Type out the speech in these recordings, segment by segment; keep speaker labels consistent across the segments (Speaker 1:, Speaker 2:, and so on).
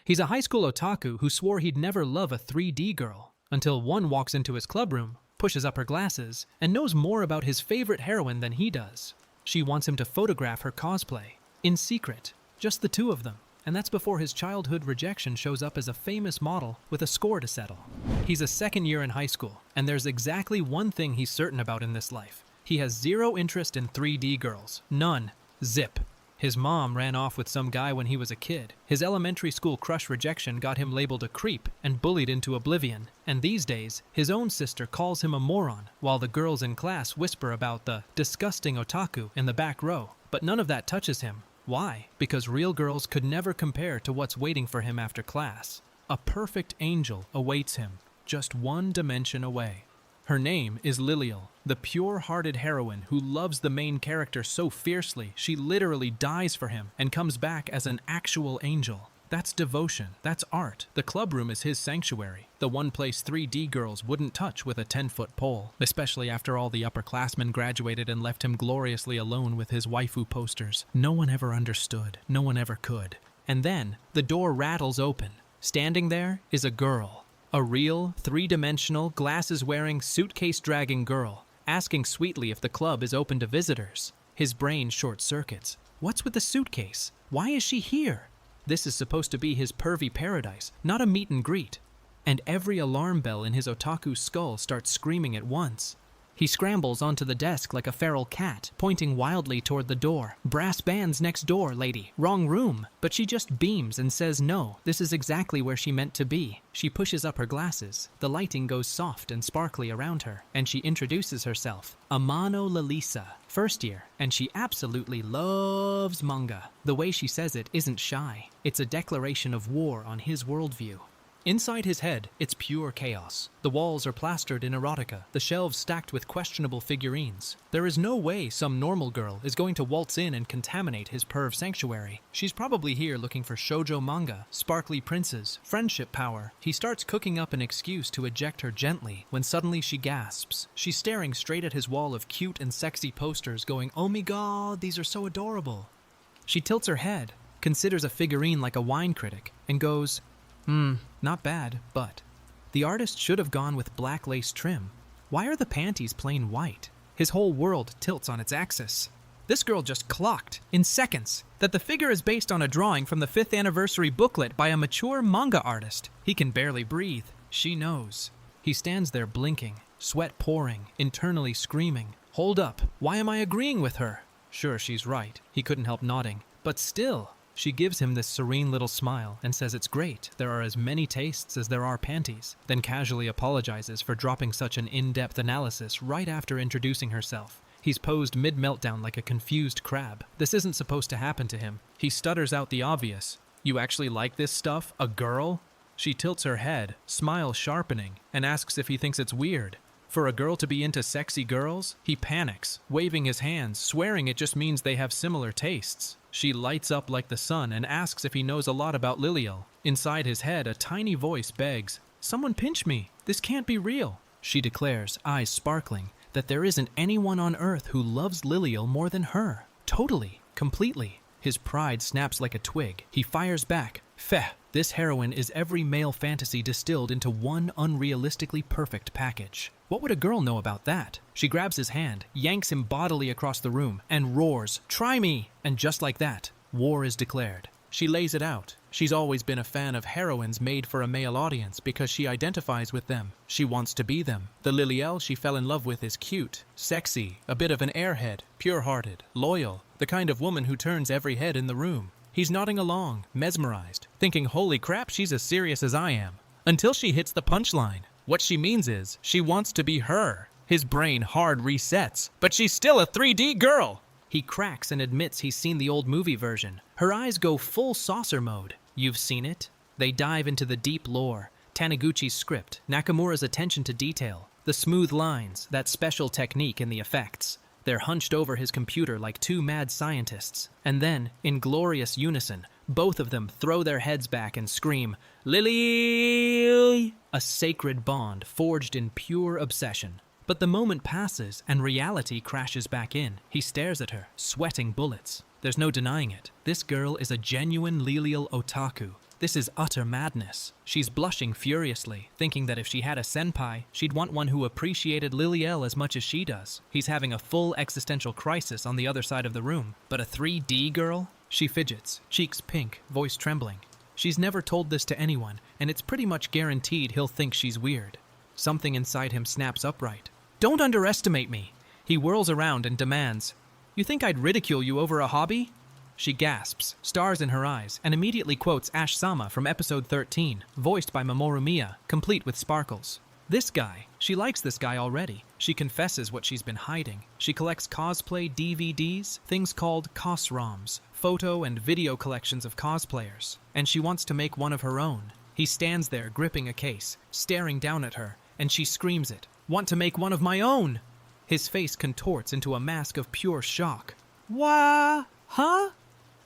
Speaker 1: He's a high school otaku who swore he'd never love a 3D girl, until one walks into his club room, pushes up her glasses, and knows more about his favorite heroine than he does. She wants him to photograph her cosplay, in secret, just the two of them. And that's before his childhood rejection shows up as a famous model with a score to settle. He's a second year in high school, and there's exactly one thing he's certain about in this life. He has zero interest in 3D girls. None. Zip. His mom ran off with some guy when he was a kid. His elementary school crush rejection got him labeled a creep and bullied into oblivion. And these days, his own sister calls him a moron, while the girls in class whisper about the disgusting otaku in the back row. But none of that touches him. Why? Because real girls could never compare to what's waiting for him after class. A perfect angel awaits him, just one dimension away. Her name is Lilial, the pure-hearted heroine who loves the main character so fiercely she literally dies for him and comes back as an actual angel. That's devotion. That's art. The club room is his sanctuary, the one place 3D girls wouldn't touch with a 10-foot pole, especially after all the upperclassmen graduated and left him gloriously alone with his waifu posters. No one ever understood. No one ever could. And then, the door rattles open. Standing there is a girl. A real, three-dimensional, glasses-wearing, suitcase-dragging girl, asking sweetly if the club is open to visitors. His brain short-circuits. What's with the suitcase? Why is she here? This is supposed to be his pervy paradise, not a meet and greet. And every alarm bell in his otaku skull starts screaming at once. He scrambles onto the desk like a feral cat, pointing wildly toward the door. Brass bands next door, lady. Wrong room. But she just beams and says no, this is exactly where she meant to be. She pushes up her glasses. The lighting goes soft and sparkly around her, and she introduces herself. Amano Ririsa, first year, and she absolutely loves manga. The way she says it isn't shy. It's a declaration of war on his worldview. Inside his head, it's pure chaos. The walls are plastered in erotica, the shelves stacked with questionable figurines. There is no way some normal girl is going to waltz in and contaminate his perv sanctuary. She's probably here looking for shoujo manga, sparkly princes, friendship power. He starts cooking up an excuse to eject her gently when suddenly she gasps. She's staring straight at his wall of cute and sexy posters going, "Oh my god, these are so adorable." She tilts her head, considers a figurine like a wine critic, and goes, not bad, but the artist should have gone with black lace trim. Why are the panties plain white? His whole world tilts on its axis. This girl just clocked, in seconds, that the figure is based on a drawing from the 5th anniversary booklet by a mature manga artist. He can barely breathe. She knows. He stands there blinking, sweat pouring, internally screaming. Hold up, why am I agreeing with her? Sure, she's right. He couldn't help nodding. But still, she gives him this serene little smile and says it's great, there are as many tastes as there are panties, then casually apologizes for dropping such an in-depth analysis right after introducing herself. He's posed mid-meltdown like a confused crab. This isn't supposed to happen to him. He stutters out the obvious. "You actually like this stuff? A girl?" She tilts her head, smile sharpening, and asks if he thinks it's weird. For a girl to be into sexy girls? He panics, waving his hands, swearing it just means they have similar tastes. She lights up like the sun and asks if he knows a lot about Lilial. Inside his head, a tiny voice begs, "Someone pinch me. This can't be real." She declares, eyes sparkling, that there isn't anyone on earth who loves Lilial more than her. Totally. Completely. His pride snaps like a twig. He fires back. Feh, this heroine is every male fantasy distilled into one unrealistically perfect package. What would a girl know about that? She grabs his hand, yanks him bodily across the room, and roars, "Try me!" And just like that, war is declared. She lays it out. She's always been a fan of heroines made for a male audience because she identifies with them. She wants to be them. The Lilial she fell in love with is cute, sexy, a bit of an airhead, pure-hearted, loyal, the kind of woman who turns every head in the room. He's nodding along, mesmerized, thinking, holy crap, she's as serious as I am. Until she hits the punchline. What she means is, she wants to be her. His brain hard resets. But she's still a 3D girl! He cracks and admits he's seen the old movie version. Her eyes go full saucer mode. You've seen it? They dive into the deep lore. Taniguchi's script, Nakamura's attention to detail, the smooth lines, that special technique in the effects. They're hunched over his computer like two mad scientists. And then, in glorious unison, both of them throw their heads back and scream, "Lily!" A sacred bond forged in pure obsession. But the moment passes and reality crashes back in. He stares at her, sweating bullets. There's no denying it. This girl is a genuine Lilial otaku. This is utter madness. She's blushing furiously, thinking that if she had a senpai, she'd want one who appreciated Liliel as much as she does. He's having a full existential crisis on the other side of the room. But a 3D girl? She fidgets, cheeks pink, voice trembling. She's never told this to anyone, and it's pretty much guaranteed he'll think she's weird. Something inside him snaps upright. Don't underestimate me! He whirls around and demands, "You think I'd ridicule you over a hobby?" She gasps, stars in her eyes, and immediately quotes Ash-sama from episode 13, voiced by Mamoru Miya, complete with sparkles. This guy, she likes this guy already. She confesses what she's been hiding. She collects cosplay DVDs, things called cos-roms, photo and video collections of cosplayers, and she wants to make one of her own. He stands there gripping a case, staring down at her, and she screams it, "Want to make one of my own!" His face contorts into a mask of pure shock. Wah? Huh?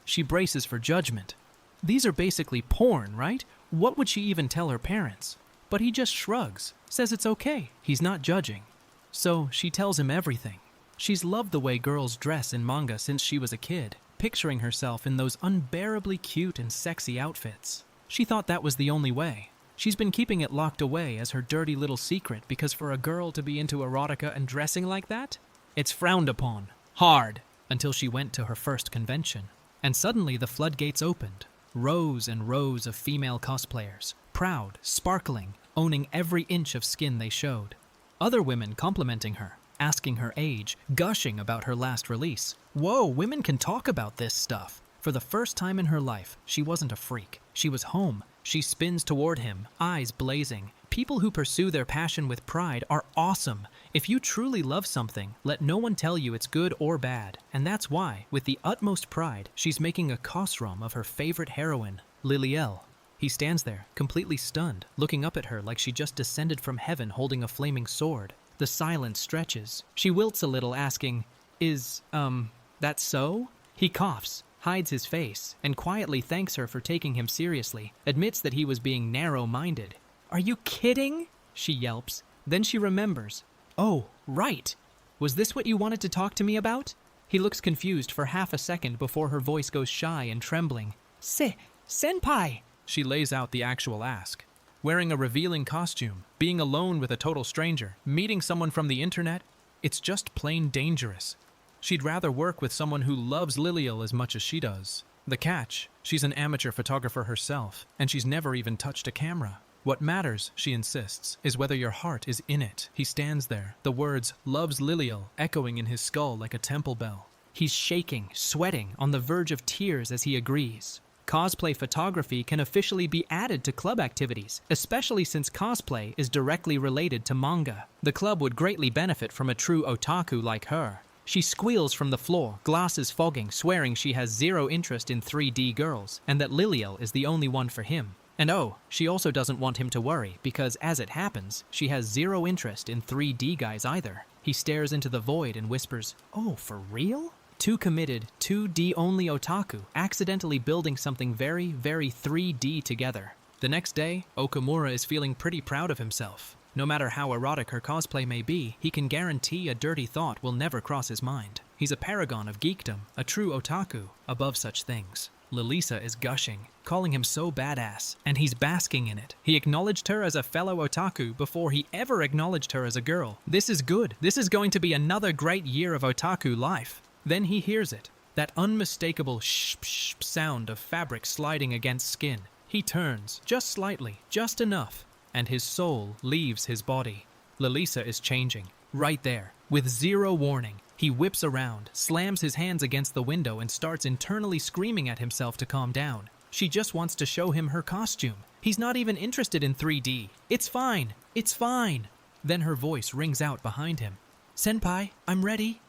Speaker 1: She braces for judgment. These are basically porn, right? What would she even tell her parents? But he just shrugs, says it's okay. He's not judging. So she tells him everything. She's loved the way girls dress in manga since she was a kid, picturing herself in those unbearably cute and sexy outfits. She thought that was the only way. She's been keeping it locked away as her dirty little secret because for a girl to be into erotica and dressing like that, it's frowned upon. Hard. Until she went to her first convention. And suddenly the floodgates opened. Rows and rows of female cosplayers, proud, sparkling, owning every inch of skin they showed. Other women complimenting her, asking her age, gushing about her last release. Whoa, women can talk about this stuff. For the first time in her life, she wasn't a freak. She was home. She spins toward him, eyes blazing. People who pursue their passion with pride are awesome. If you truly love something, let no one tell you it's good or bad. And that's why, with the utmost pride, she's making a cosrom of her favorite heroine, Liliel. He stands there, completely stunned, looking up at her like she just descended from heaven holding a flaming sword. The silence stretches. She wilts a little, asking, Is, that so? He coughs, hides his face, and quietly thanks her for taking him seriously, admits that he was being narrow-minded. Are you kidding? She yelps. Then she remembers. Oh, right. Was this what you wanted to talk to me about? He looks confused for half a second before her voice goes shy and trembling. Senpai! She lays out the actual ask. Wearing a revealing costume, being alone with a total stranger, meeting someone from the internet, it's just plain dangerous. She'd rather work with someone who loves Liliel as much as she does. The catch, she's an amateur photographer herself, and she's never even touched a camera. What matters, she insists, is whether your heart is in it. He stands there, the words, loves Liliel, echoing in his skull like a temple bell. He's shaking, sweating, on the verge of tears as he agrees. Cosplay photography can officially be added to club activities, especially since cosplay is directly related to manga. The club would greatly benefit from a true otaku like her. She squeals from the floor, glasses fogging, swearing she has zero interest in 3D girls, and that Liliel is the only one for him. And oh, she also doesn't want him to worry, because as it happens, she has zero interest in 3D guys either. He stares into the void and whispers, "Oh, for real?" Too committed, 2D-only otaku, accidentally building something very, very 3D together. The next day, Okamura is feeling pretty proud of himself. No matter how erotic her cosplay may be, he can guarantee a dirty thought will never cross his mind. He's a paragon of geekdom, a true otaku, above such things. Ririsa is gushing, calling him so badass, and he's basking in it. He acknowledged her as a fellow otaku before he ever acknowledged her as a girl. This is good. This is going to be another great year of otaku life. Then he hears it, that unmistakable shh sound of fabric sliding against skin. He turns, just slightly, just enough, and his soul leaves his body. Ririsa is changing, right there, with zero warning. He whips around, slams his hands against the window and starts internally screaming at himself to calm down. She just wants to show him her costume. He's not even interested in 3D. It's fine. It's fine. Then her voice rings out behind him. Senpai, I'm ready.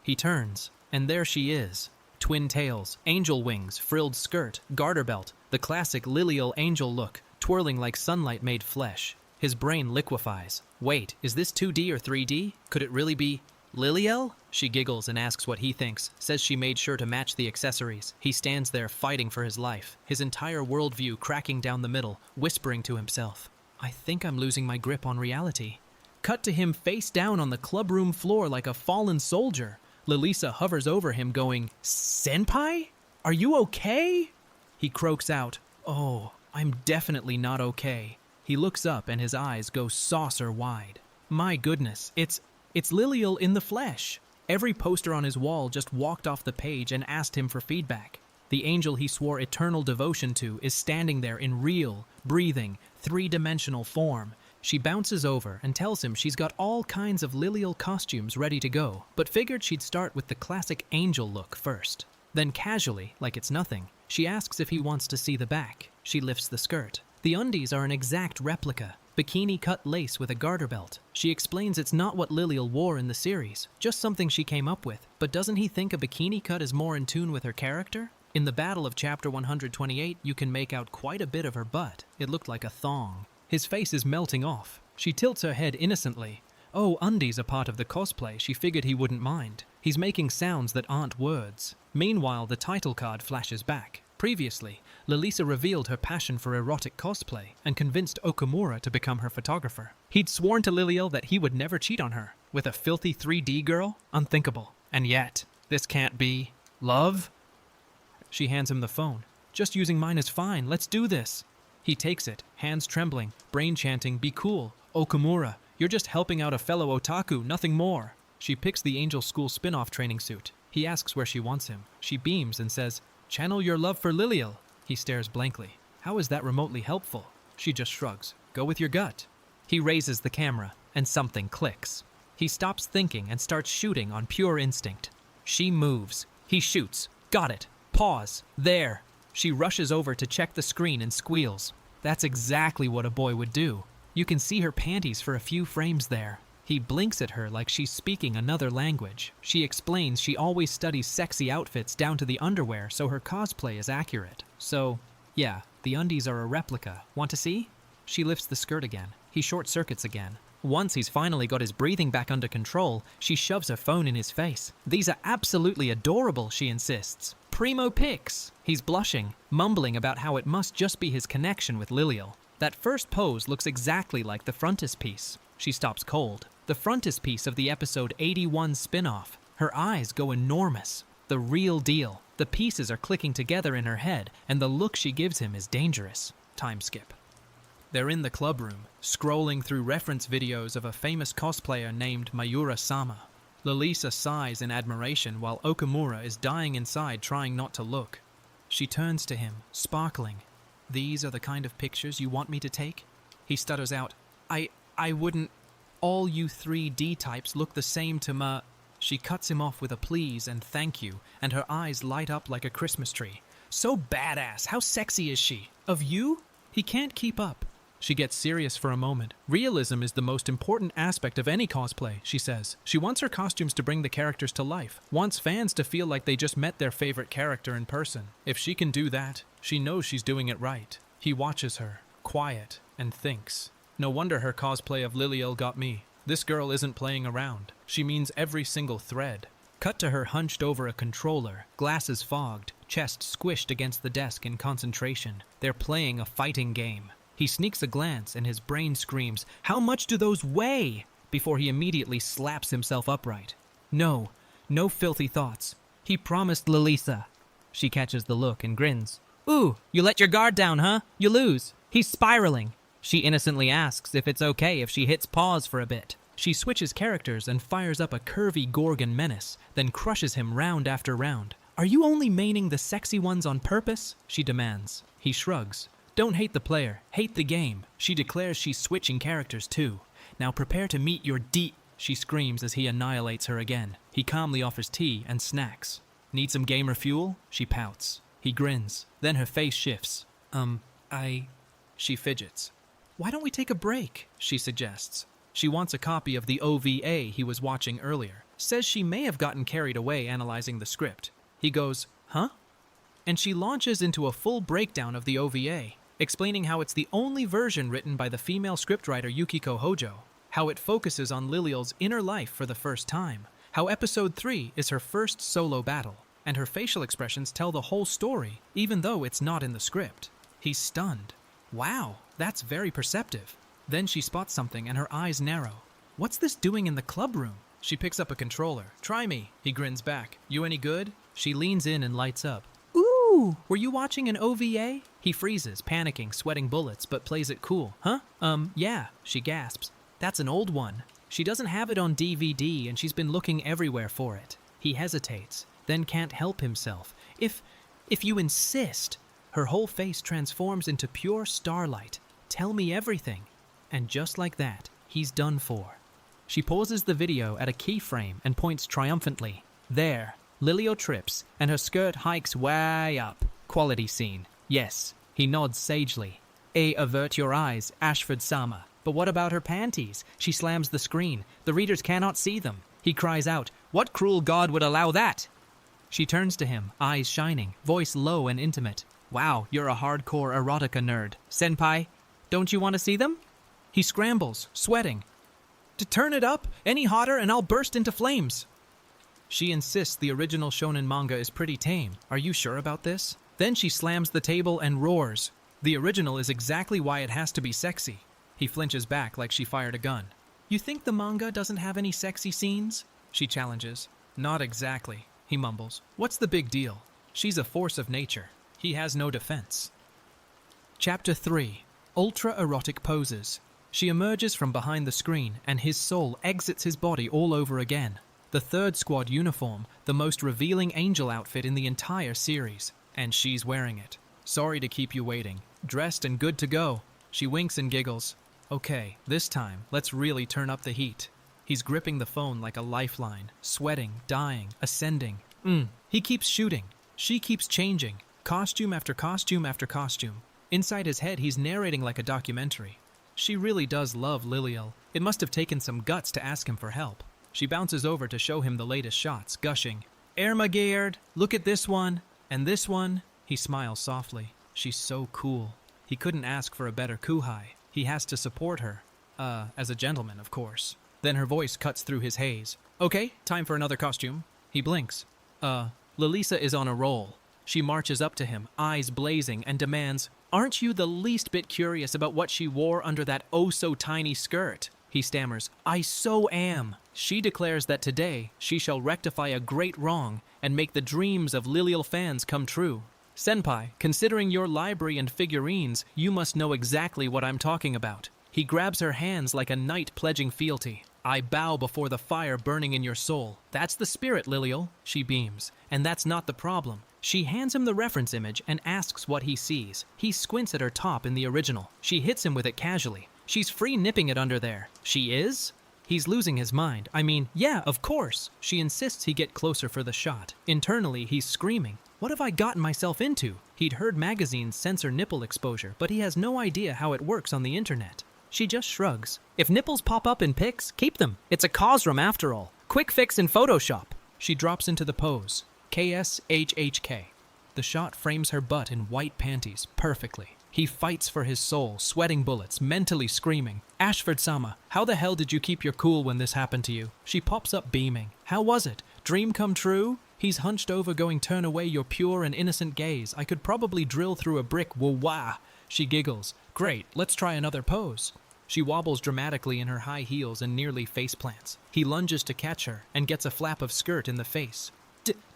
Speaker 1: He turns, and there she is. Twin tails, angel wings, frilled skirt, garter belt, the classic Liliel angel look, twirling like sunlight-made flesh. His brain liquefies. Wait, is this 2D or 3D? Could it really be Liliel? She giggles and asks what he thinks, says she made sure to match the accessories. He stands there fighting for his life, his entire worldview cracking down the middle, whispering to himself, I think I'm losing my grip on reality. Cut to him face down on the clubroom floor like a fallen soldier. Ririsa hovers over him going, Senpai? Are you okay? He croaks out, Oh, I'm definitely not okay. He looks up and his eyes go saucer wide. My goodness, it's Lilial in the flesh. Every poster on his wall just walked off the page and asked him for feedback. The angel he swore eternal devotion to is standing there in real, breathing, three-dimensional form. She bounces over and tells him she's got all kinds of Lilial costumes ready to go, but figured she'd start with the classic angel look first. Then casually, like it's nothing, she asks if he wants to see the back. She lifts the skirt. The undies are an exact replica. Bikini-cut lace with a garter belt. She explains it's not what Lilial wore in the series, just something she came up with. But doesn't he think a bikini cut is more in tune with her character? In the battle of chapter 128, you can make out quite a bit of her butt. It looked like a thong. His face is melting off. She tilts her head innocently. Oh, undies are part of the cosplay. She figured he wouldn't mind. He's making sounds that aren't words. Meanwhile, the title card flashes back. Previously, Ririsa revealed her passion for erotic cosplay and convinced Okamura to become her photographer. He'd sworn to Lilial that he would never cheat on her. With a filthy 3D girl? Unthinkable. And yet, this can't be love? She hands him the phone. Just using mine is fine. Let's do this. He takes it, hands trembling, brain chanting, be cool. Okamura, you're just helping out a fellow otaku, nothing more. She picks the Angel School spin-off training suit. He asks where she wants him. She beams and says, channel your love for Lilial. He stares blankly. How is that remotely helpful? She just shrugs. Go with your gut. He raises the camera, and something clicks. He stops thinking and starts shooting on pure instinct. She moves. He shoots. Got it. Pause. There. She rushes over to check the screen and squeals. That's exactly what a boy would do. You can see her panties for a few frames there. He blinks at her like she's speaking another language. She explains she always studies sexy outfits down to the underwear so her cosplay is accurate. So, yeah, the undies are a replica. Want to see? She lifts the skirt again. He short-circuits again. Once he's finally got his breathing back under control, she shoves her phone in his face. These are absolutely adorable, she insists. Primo pics. He's blushing, mumbling about how it must just be his connection with Lilial. That first pose looks exactly like the frontispiece. She stops cold. The frontispiece of the episode 81 spin-off. Her eyes go enormous. The real deal. The pieces are clicking together in her head, and the look she gives him is dangerous. Time skip. They're in the club room, scrolling through reference videos of a famous cosplayer named Mayura-sama. Ririsa sighs in admiration while Okamura is dying inside trying not to look. She turns to him, sparkling. These are the kind of pictures you want me to take? He stutters out, I wouldn't. All you 3D types look the same to ma. She cuts him off with a please and thank you, and her eyes light up like a Christmas tree. So badass, how sexy is she? Of you? He can't keep up. She gets serious for a moment. Realism is the most important aspect of any cosplay, she says. She wants her costumes to bring the characters to life, wants fans to feel like they just met their favorite character in person. If she can do that, she knows she's doing it right. He watches her, quiet, and thinks. No wonder her cosplay of Lilial got me. This girl isn't playing around. She means every single thread. Cut to her hunched over a controller, glasses fogged, chest squished against the desk in concentration. They're playing a fighting game. He sneaks a glance and his brain screams, how much do those weigh? Before he immediately slaps himself upright. No filthy thoughts. He promised Ririsa. She catches the look and grins. Ooh, you let your guard down, huh? You lose. He's spiraling. She innocently asks if it's okay if she hits pause for a bit. She switches characters and fires up a curvy Gorgon menace, then crushes him round after round. Are you only maining the sexy ones on purpose? She demands. He shrugs. Don't hate the player, hate the game. She declares she's switching characters too. Now prepare to meet your she screams as he annihilates her again. He calmly offers tea and snacks. Need some gamer fuel? She pouts. He grins. Then her face shifts. She fidgets. Why don't we take a break? She suggests. She wants a copy of the OVA he was watching earlier. Says she may have gotten carried away analyzing the script. He goes, huh? And she launches into a full breakdown of the OVA, explaining how it's the only version written by the female scriptwriter Yukiko Hojo, how it focuses on Lilial's inner life for the first time, how episode 3 is her first solo battle, and her facial expressions tell the whole story, even though it's not in the script. He's stunned. Wow, that's very perceptive. Then she spots something and her eyes narrow. What's this doing in the club room? She picks up a controller. Try me. He grins back. You any good? She leans in and lights up. Ooh! Ooh, were you watching an OVA? He freezes, panicking, sweating bullets, but plays it cool. Huh? Yeah, she gasps. That's an old one. She doesn't have it on DVD and she's been looking everywhere for it. He hesitates, then can't help himself. If you insist. Her whole face transforms into pure starlight. Tell me everything. And just like that, he's done for. She pauses the video at a keyframe and points triumphantly. There, Lilio trips and her skirt hikes way up. Quality scene. Yes. He nods sagely. Avert your eyes, Ashford-sama. But what about her panties? She slams the screen. The readers cannot see them. He cries out, "What cruel god would allow that?" She turns to him, eyes shining, voice low and intimate. Wow, you're a hardcore erotica nerd. Senpai, don't you want to see them? He scrambles, sweating. To turn it up, any hotter and I'll burst into flames. She insists the original shonen manga is pretty tame. Are you sure about this? Then she slams the table and roars. The original is exactly why it has to be sexy. He flinches back like she fired a gun. You think the manga doesn't have any sexy scenes? She challenges. Not exactly, he mumbles. What's the big deal? She's a force of nature. He has no defense. Chapter 3. Ultra-erotic poses. She emerges from behind the screen and his soul exits his body all over again. The third squad uniform, the most revealing angel outfit in the entire series. And she's wearing it. Sorry to keep you waiting. Dressed and good to go. She winks and giggles. Okay, this time, let's really turn up the heat. He's gripping the phone like a lifeline, sweating, dying, ascending. He keeps shooting. She keeps changing. Costume after costume after costume. Inside his head, he's narrating like a documentary. She really does love Liliel. It must have taken some guts to ask him for help. She bounces over to show him the latest shots, gushing. Ermagerd, look at this one. And this one. He smiles softly. She's so cool. He couldn't ask for a better kuhai. He has to support her. As a gentleman, of course. Then her voice cuts through his haze. Okay, time for another costume. He blinks. Ririsa is on a roll. She marches up to him, eyes blazing, and demands, "Aren't you the least bit curious about what she wore under that oh-so-tiny skirt?" He stammers, "I so am." She declares that today she shall rectify a great wrong and make the dreams of Liliel fans come true. Senpai, considering your library and figurines, you must know exactly what I'm talking about. He grabs her hands like a knight pledging fealty. I bow before the fire burning in your soul. That's the spirit, Liliel, she beams. And that's not the problem. She hands him the reference image and asks what he sees. He squints at her top in the original. She hits him with it casually. She's free nipping it under there. She is? He's losing his mind. I mean, yeah, of course. She insists he get closer for the shot. Internally, he's screaming. What have I gotten myself into? He'd heard magazines censor nipple exposure, but he has no idea how it works on the internet. She just shrugs. If nipples pop up in pics, keep them. It's a cosrum after all. Quick fix in Photoshop. She drops into the pose. KSHHK. The shot frames her butt in white panties perfectly. He fights for his soul, sweating bullets, mentally screaming. Ashford-sama, how the hell did you keep your cool when this happened to you? She pops up beaming. How was it? Dream come true? He's hunched over going, turn away your pure and innocent gaze. I could probably drill through a brick. Wah-wah. She giggles. Great, let's try another pose. She wobbles dramatically in her high heels and nearly faceplants. He lunges to catch her and gets a flap of skirt in the face.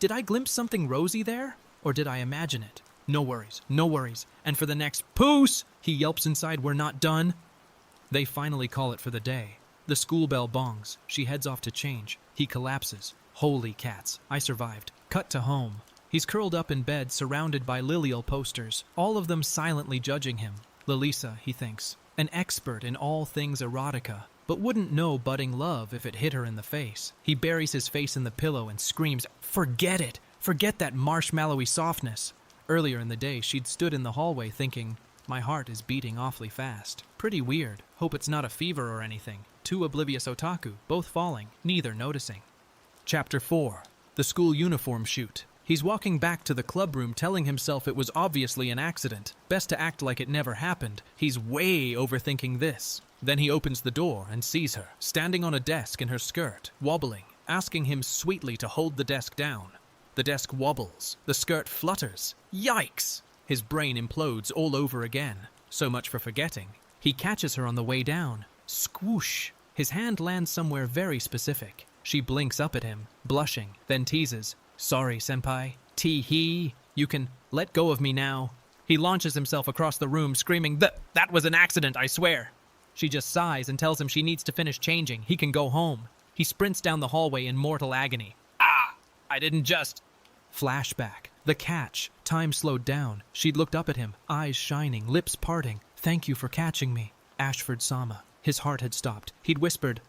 Speaker 1: Did I glimpse something rosy there? Or did I imagine it? No worries, no worries. And for the next poos, he yelps inside, we're not done. They finally call it for the day. The school bell bongs. She heads off to change. He collapses. Holy cats, I survived. Cut to home. He's curled up in bed, surrounded by Liliel posters, all of them silently judging him. Ririsa, he thinks, an expert in all things erotica, but wouldn't know budding love if it hit her in the face. He buries his face in the pillow and screams, forget it! Forget that marshmallowy softness. Earlier in the day, she'd stood in the hallway thinking, my heart is beating awfully fast. Pretty weird. Hope it's not a fever or anything. Two oblivious otaku, both falling, neither noticing. Chapter 4. The school uniform shoot. He's walking back to the club room telling himself it was obviously an accident. Best to act like it never happened. He's way overthinking this. Then he opens the door and sees her, standing on a desk in her skirt, wobbling, asking him sweetly to hold the desk down. The desk wobbles. The skirt flutters. Yikes! His brain implodes all over again. So much for forgetting. He catches her on the way down. Squoosh! His hand lands somewhere very specific. She blinks up at him, blushing, then teases. Sorry, senpai. Tee-hee. You can Let go of me now. He launches himself across the room, screaming, That was an accident, I swear. She just sighs and tells him she needs to finish changing. He can go home. He sprints down the hallway in mortal agony. Ah! I didn't just... Flashback. The catch. Time slowed down. She'd looked up at him, eyes shining, lips parting. Thank you for catching me. Ashford-sama. His heart had stopped. He'd whispered,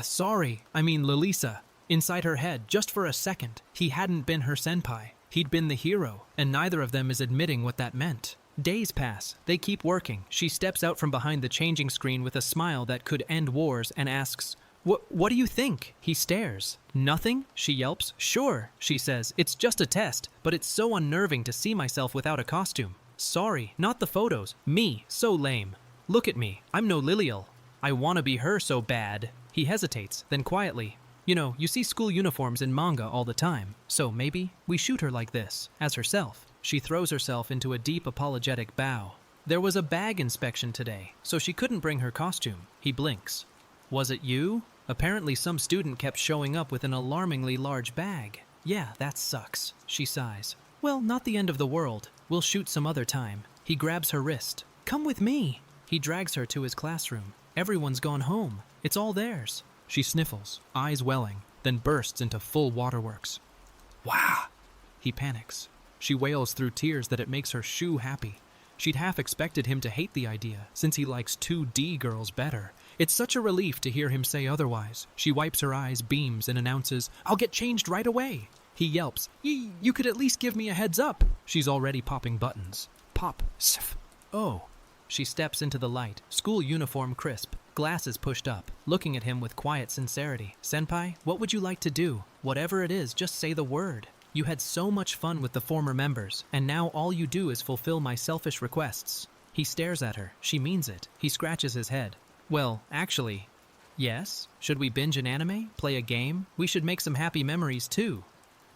Speaker 1: sorry, I mean Ririsa. Inside her head, just for a second, he hadn't been her senpai. He'd been the hero, and neither of them is admitting what that meant. Days pass. They keep working. She steps out from behind the changing screen with a smile that could end wars and asks, What do you think? He stares. Nothing? She yelps. Sure, she says. It's just a test, but it's so unnerving to see myself without a costume. Sorry, not the photos. Me, so lame. Look at me. I'm no Lilial. I want to be her so bad. He hesitates, then quietly. You know, you see school uniforms in manga all the time, so maybe we shoot her like this, as herself. She throws herself into a deep apologetic bow. There was a bag inspection today, so she couldn't bring her costume. He blinks. Was it you? Apparently some student kept showing up with an alarmingly large bag. Yeah, that sucks, she sighs. Well, not the end of the world. We'll shoot some other time. He grabs her wrist. Come with me. He drags her to his classroom. Everyone's gone home. It's all theirs. She sniffles, eyes welling, then bursts into full waterworks. Wah! He panics. She wails through tears that it makes her shoo happy. She'd half expected him to hate the idea, since he likes 2D girls better. It's such a relief to hear him say otherwise. She wipes her eyes, beams, and announces, I'll get changed right away. He yelps, You could at least give me a heads up. She's already popping buttons. Pop. Sf. Oh. She steps into the light, school uniform crisp, glasses pushed up, looking at him with quiet sincerity. Senpai, what would you like to do? Whatever it is, just say the word. You had so much fun with the former members, and now all you do is fulfill my selfish requests. He stares at her. She means it. He scratches his head. Well, actually, yes? Should we binge an anime? Play a game? We should make some happy memories too.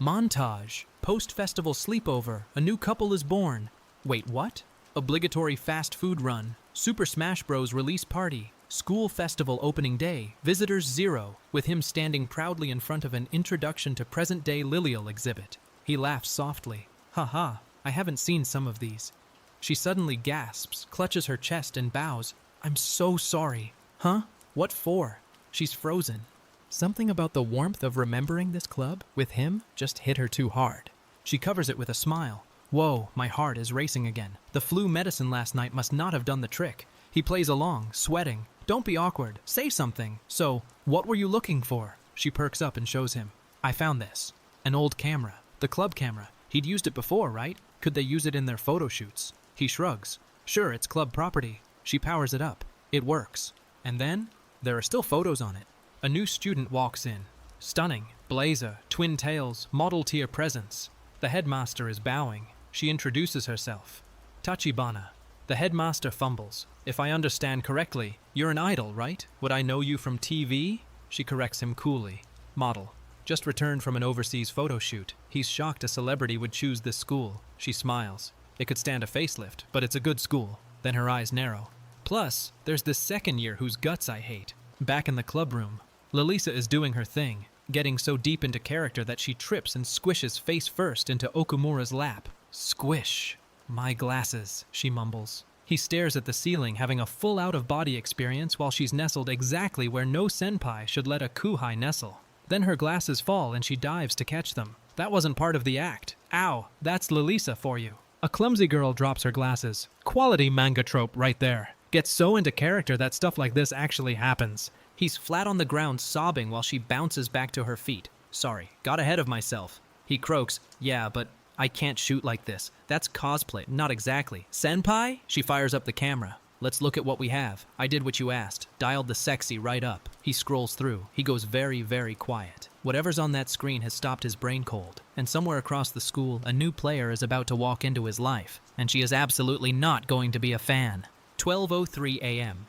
Speaker 1: Montage. Post-festival sleepover. A new couple is born. Wait, what? Obligatory fast food run. Super Smash Bros. Release party. School festival opening day. Visitors 0, with him standing proudly in front of an Introduction to Present-Day Lilial exhibit. He laughs softly. Ha, I haven't seen some of these. She suddenly gasps, clutches her chest and bows. I'm so sorry. Huh? What for? She's frozen. Something about the warmth of remembering this club with him just hit her too hard. She covers it with a smile. Whoa, my heart is racing again. The flu medicine last night must not have done the trick. He plays along, sweating. Don't be awkward. Say something. So, what were you looking for? She perks up and shows him. I found this. An old camera. The club camera. He'd used it before, right? Could they use it in their photo shoots? He shrugs. Sure, it's club property. She powers it up. It works. And then, there are still photos on it. A new student walks in. Stunning. Blazer, twin tails, Model Tier presence. The headmaster is bowing. She introduces herself. Tachibana. The headmaster fumbles. If I understand correctly, you're an idol, right? Would I know you from TV? She corrects him coolly. Model. Just returned from an overseas photo shoot. He's shocked a celebrity would choose this school. She smiles. It could stand a facelift, but it's a good school. Then her eyes narrow. Plus, there's this second year whose guts I hate. Back in the club room, Ririsa is doing her thing, getting so deep into character that she trips and squishes face first into Okumura's lap. Squish. My glasses, she mumbles. He stares at the ceiling, having a full out-of-body experience while she's nestled exactly where no senpai should let a kuhai nestle. Then her glasses fall and she dives to catch them. That wasn't part of the act. Ow, that's Ririsa for you. A clumsy girl drops her glasses. Quality manga trope right there. Gets so into character that stuff like this actually happens. He's flat on the ground sobbing while she bounces back to her feet. Sorry, got ahead of myself. He croaks, yeah, but I can't shoot like this. That's cosplay, not exactly. Senpai? She fires up the camera. Let's look at what we have. I did what you asked. Dialed the sexy right up. He scrolls through. He goes very, very quiet. Whatever's on that screen has stopped his brain cold. And somewhere across the school, a new player is about to walk into his life. And she is absolutely not going to be a fan. 12:03 a.m.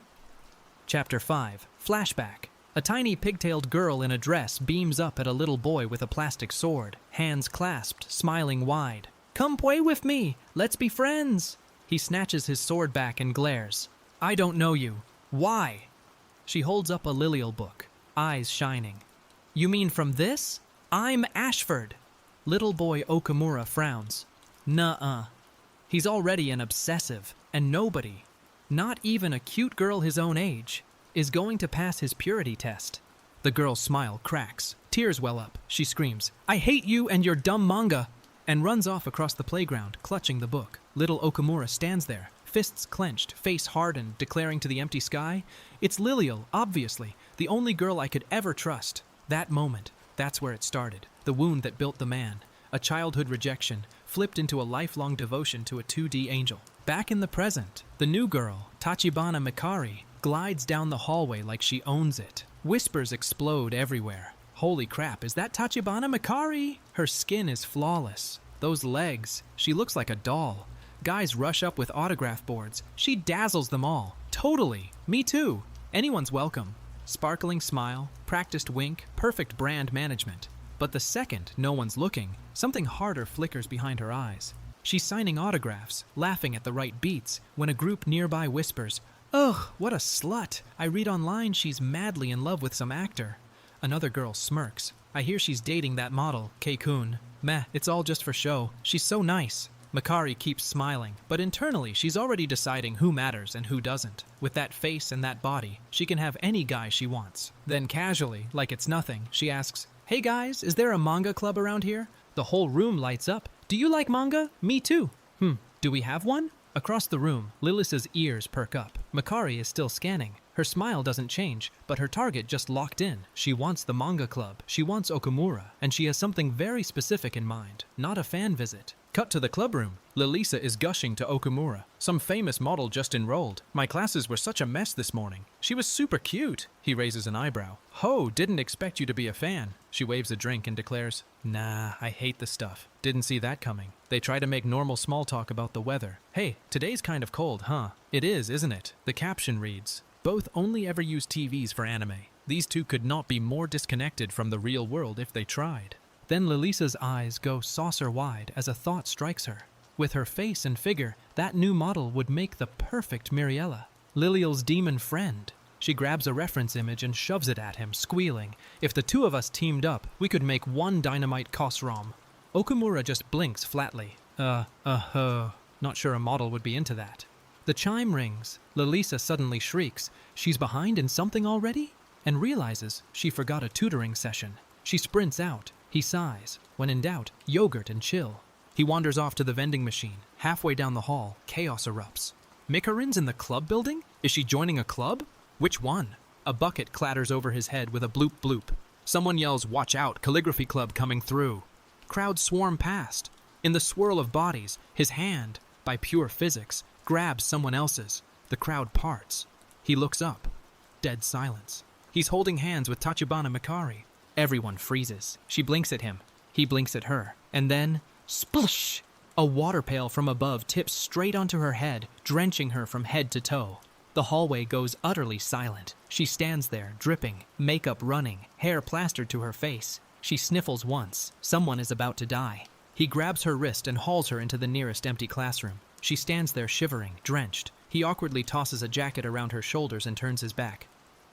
Speaker 1: Chapter 5. Flashback. A tiny pigtailed girl in a dress beams up at a little boy with a plastic sword, hands clasped, smiling wide. Come play with me! Let's be friends! He snatches his sword back and glares. I don't know you. Why? She holds up a Lilial book, eyes shining. You mean from this? I'm Ashford. Little boy Okumura frowns. Nuh-uh. He's already an obsessive, and nobody, not even a cute girl his own age, is going to pass his purity test. The girl's smile cracks. Tears well up. She screams, "I hate you and your dumb manga!" and runs off across the playground, clutching the book. Little Okamura stands there, fists clenched, face hardened, declaring to the empty sky, "It's Lilial, obviously, the only girl I could ever trust." That moment, that's where it started. The wound that built the man. A childhood rejection, flipped into a lifelong devotion to a 2D angel. Back in the present, the new girl, Tachibana Mikari, glides down the hallway like she owns it. Whispers explode everywhere. Holy crap, is that Tachibana Mikari? Her skin is flawless. Those legs, she looks like a doll. Guys rush up with autograph boards. She dazzles them all. Totally. Me too. Anyone's welcome. Sparkling smile, practiced wink, perfect brand management. But the second no one's looking, something harder flickers behind her eyes. She's signing autographs, laughing at the right beats, when a group nearby whispers, "Ugh, what a slut. I read online she's madly in love with some actor." Another girl smirks. "I hear she's dating that model, Kei-kun. Meh, it's all just for show. She's so nice." Mikari keeps smiling, but internally she's already deciding who matters and who doesn't. With that face and that body, she can have any guy she wants. Then casually, like it's nothing, she asks, "Hey guys, is there a manga club around here?" The whole room lights up. "Do you like manga? Me too." Do we have one?" Across the room, Lilisa's ears perk up. Mikari is still scanning. Her smile doesn't change, but her target just locked in. She wants the manga club, she wants Okamura, and she has something very specific in mind, not a fan visit. Cut to the clubroom. Lilisa is gushing to Okamura. "Some famous model just enrolled. My classes were such a mess this morning. She was super cute." He raises an eyebrow. "Ho, didn't expect you to be a fan." She waves a drink and declares, "Nah, I hate the stuff. Didn't see that coming." They try to make normal small talk about the weather. "Hey, today's kind of cold, huh?" "It is, isn't it?" The caption reads, "Both only ever use TVs for anime. These two could not be more disconnected from the real world if they tried." Then Lilisa's eyes go saucer-wide as a thought strikes her. With her face and figure, that new model would make the perfect Miriella. Lilial's demon friend. She grabs a reference image and shoves it at him, squealing, "If the two of us teamed up, we could make one dynamite Kosrom." Okamura just blinks flatly. Not sure a model would be into that. The chime rings. Lilisa suddenly shrieks. She's behind in something already? And realizes she forgot a tutoring session. She sprints out. He sighs. When in doubt, yogurt and chill. He wanders off to the vending machine. Halfway down the hall, chaos erupts. Mikarin's in the club building? Is she joining a club? Which one? A bucket clatters over his head with a bloop bloop. Someone yells, "Watch out, calligraphy club coming through." Crowds swarm past. In the swirl of bodies, his hand, by pure physics, grabs someone else's. The crowd parts. He looks up. Dead silence. He's holding hands with Tachibana Mikari. Everyone freezes. She blinks at him. He blinks at her. And then, splish! A water pail from above tips straight onto her head, drenching her from head to toe. The hallway goes utterly silent. She stands there, dripping, makeup running, hair plastered to her face. She sniffles once. Someone is about to die. He grabs her wrist and hauls her into the nearest empty classroom. She stands there shivering, drenched. He awkwardly tosses a jacket around her shoulders and turns his back.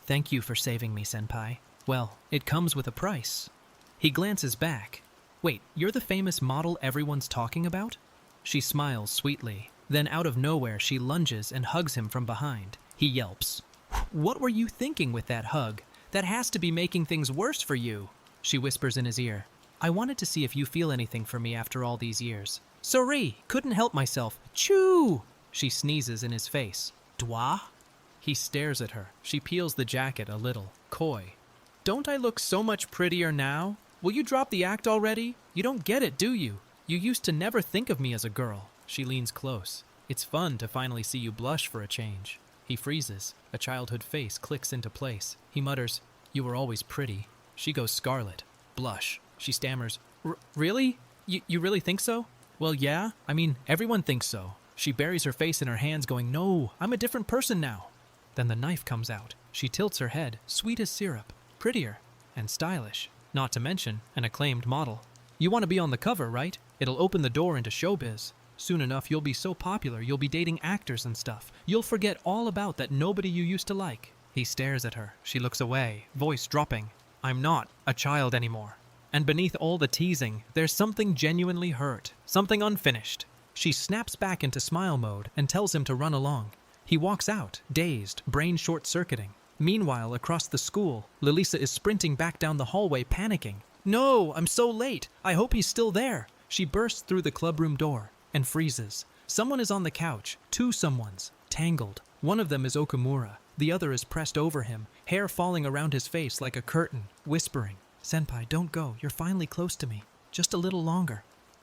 Speaker 1: "Thank you for saving me, senpai. Well, it comes with a price." He glances back. "Wait, you're the famous model everyone's talking about?" She smiles sweetly. Then out of nowhere, she lunges and hugs him from behind. He yelps. "What were you thinking with that hug? That has to be making things worse for you." She whispers in his ear. "I wanted to see if you feel anything for me after all these years." "Sorry, couldn't help myself. Choo!" She sneezes in his face. "Dwa?" He stares at her. She peels the jacket a little, coy. "Don't I look so much prettier now? Will you drop the act already? You don't get it, do you? You used to never think of me as a girl." She leans close. "It's fun to finally see you blush for a change." He freezes. A childhood face clicks into place. He mutters, "You were always pretty." She goes scarlet. Blush. She stammers, Really? You really think so?" "Well, yeah. I mean, everyone thinks so." She buries her face in her hands going, "No, I'm a different person now." Then the knife comes out. She tilts her head, sweet as syrup, prettier and stylish, not to mention an acclaimed model. "You want to be on the cover, right? It'll open the door into showbiz. Soon enough, you'll be so popular you'll be dating actors and stuff. You'll forget all about that nobody you used to like." He stares at her. She looks away, voice dropping. "I'm not a child anymore." And beneath all the teasing, there's something genuinely hurt, something unfinished. She snaps back into smile mode and tells him to run along. He walks out, dazed, brain short-circuiting. Meanwhile, across the school, Ririsa is sprinting back down the hallway, panicking. No, I'm so late. I hope he's still there. She bursts through the clubroom door and freezes. Someone is on the couch. Two someones, tangled. One of them is Okumura. The other is pressed over him, hair falling around his face like a curtain, whispering, "Senpai, don't go. You're finally close to me. Just a little longer."